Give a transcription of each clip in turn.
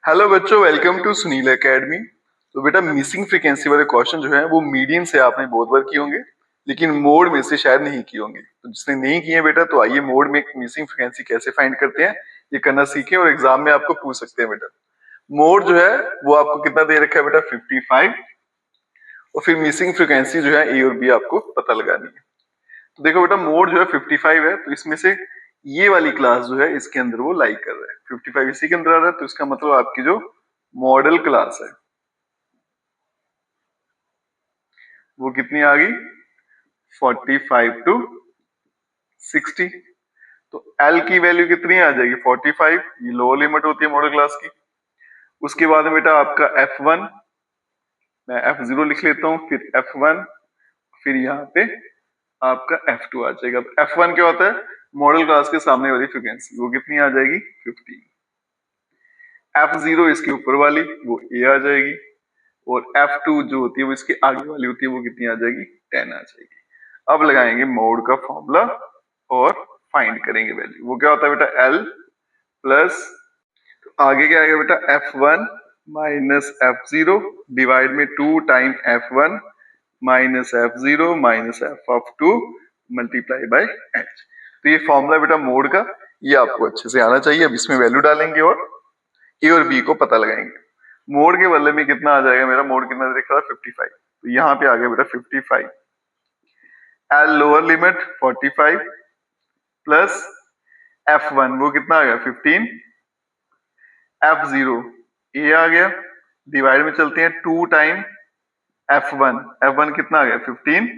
Hello बच्चों, welcome to Sunil academy. तो बेटा मिसिंग फ्रीक्वेंसी वाले क्वेश्चन जो है वो मीडियन से आपने बहुत बार किए होंगे, लेकिन मोड में से शायद नहीं किए होंगे। तो जिसने नहीं किए बेटा, तो आइए मोड में मिसिंग फ्रीक्वेंसी कैसे फाइंड करते हैं ये करना सीखें और एग्जाम में आपको पूछ सकते हैं बेटा। मोड जो है वो आपको कितना दे रखा है बेटा, 55। और फिर मिसिंग फ्रीक्वेंसी जो है ए और बी आपको पता लगानी है। तो देखो बेटा, मोड जो है 55 है, तो इसमें से ये वाली क्लास जो है इसके अंदर वो लाई कर रहा है। 55 इसी के अंदर आ रहा है, तो इसका मतलब आपकी जो मॉडल क्लास है वो कितनी आ गई, 45 टू 60। तो L की वैल्यू कितनी आ जाएगी, 45। ये लोअर लिमिट होती है मॉडल क्लास की। उसके बाद में बेटा आपका F1, मैं F0 लिख लेता हूँ, फिर F1, फिर यहाँ पे आपका F2 आ जाएगा। F1 क्या होता है, मॉडल क्लास के सामने वाली फ्रीक्वेंसी, वो कितनी आ जाएगी, 15। F0 इसके ऊपर वाली, वो A आ जाएगी। और F2 जो होती है वो इसके आगे वाली होती है, वो कितनी आ जाएगी, 10 आ जाएगी। अब लगाएंगे मोड का फॉर्मूला और फाइंड करेंगे वैल्यू। वो क्या होता है बेटा, L प्लस, तो आगे क्या आएगा बेटा, F1 माइनस F0 डिवाइड में 2 time F1 minus F0 minus F2 multiply by H। तो ये फॉर्मूला बेटा मोड का, ये आपको अच्छे से आना चाहिए। अब इसमें वैल्यू डालेंगे और ए और बी को पता लगाएंगे। मोड के बदले में कितना आ जाएगा, मेरा मोड कितना दिख रहा है, 55। तो यहाँ पे आ गया बेटा 55। L lower limit 45 plus F1 वो कितना आ गया, 15। F0 ए आ गया, डिवाइड में चलते हैं 2 टाइम F1, F1 कितना आ गया, 15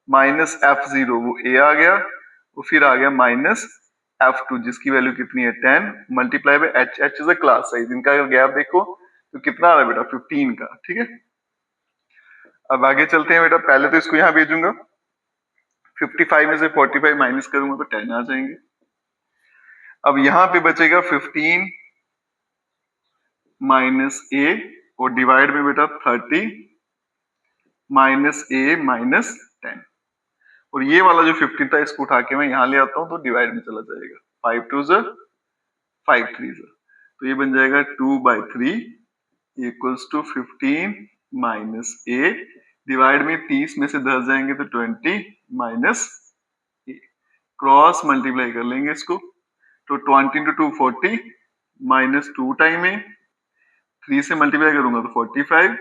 माइनस F0 वो ए आ गया, वो फिर आ गया माइनस F2 जिसकी वैल्यू कितनी है, 10 multiply by H। H is a class size, इनका अगर गैप देखो तो कितना आ रहा है बेटा, 15 का। ठीक है, अब आगे चलते हैं बेटा। पहले तो इसको यहाँ भेजूंगा, 55 में से 45 माइनस करूंगा तो 10 आ जाएंगे। अब यहाँ पे बचेगा 15 माइनस ए और डिवाइड में बेटा 30 माइनस ए माइनस 10। और ये वाला जो 15 था इसको उठा के मैं यहाँ ले आता हूँ तो डिवाइड में चला जाएगा, 5 2 ज़ 5 3 ज़, तो ये बन जाएगा 2/3 equals to 15 minus A, divide में 30 में से 10 जाएंगे तो 20 माइनस ए, क्रॉस मल्टीप्लाई कर लेंगे इसको, तो 20 इंटू 2 40 माइनस 2 टाइम ए, 3 से मल्टीप्लाई करूंगा तो 45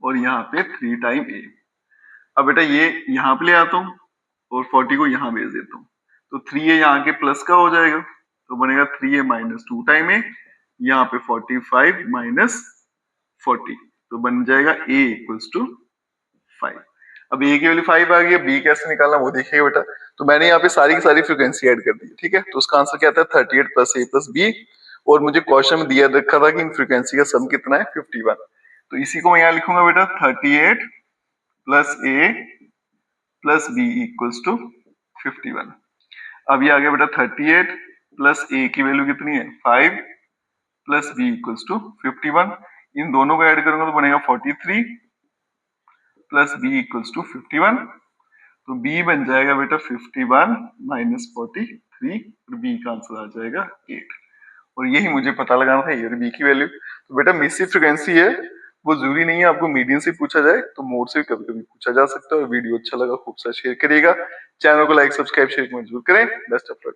और यहाँ पे 3 टाइम ए। अब बेटा ये यहाँ पे ले आता हूँ और 40 को यहाँ भेज देता हूँ, तो 3a यहाँ के प्लस का हो जाएगा, तो बनेगा 3a माइनस 2 टाइम ए, यहाँ पे 45 माइनस 40, तो बन जाएगा a इक्वल्स टू 5। अब a की वैल्यू 5 आ गई, b कैसे निकालना वो देखिएगा बेटा। तो मैंने यहाँ पे सारी की सारी फ्रीक्वेंसी ऐड कर दी, ठीक है। तो उसका आंसर क्या आता है, 38 प्लस a प्लस b। और मुझे क्वेश्चन में दिया रखा था कि इन फ्रीक्वेंसी का सम कितना है, 51। तो इसी को मैं यहाँ लिखूंगा बेटा, 38 plus a plus B equals to 51। अब ये आ गया बेटा 38 प्लस ए की वैल्यू कितनी है, 5 प्लस बी इक्वल्स टू 51। इन दोनों को ऐड करूंगा तो बनेगा 43 प्लस बी इक्वल्स टू 51। तो बी बन जाएगा बेटा 51 माइनस 43 और बी का आंसर आ जाएगा 8। और यही मुझे पता लगाना था, ए और बी की वैल्यू। तो बेटा मिसिंग फ्रीक्वेंसी है, वो जरूरी नहीं है आपको मीडियन से पूछा जाए, तो मोड से कभी कभी पूछा जा सकता है। और वीडियो अच्छा लगा खूब सारा शेयर करिएगा, चैनल को लाइक सब्सक्राइब शेयर जरूर करें। Best of luck.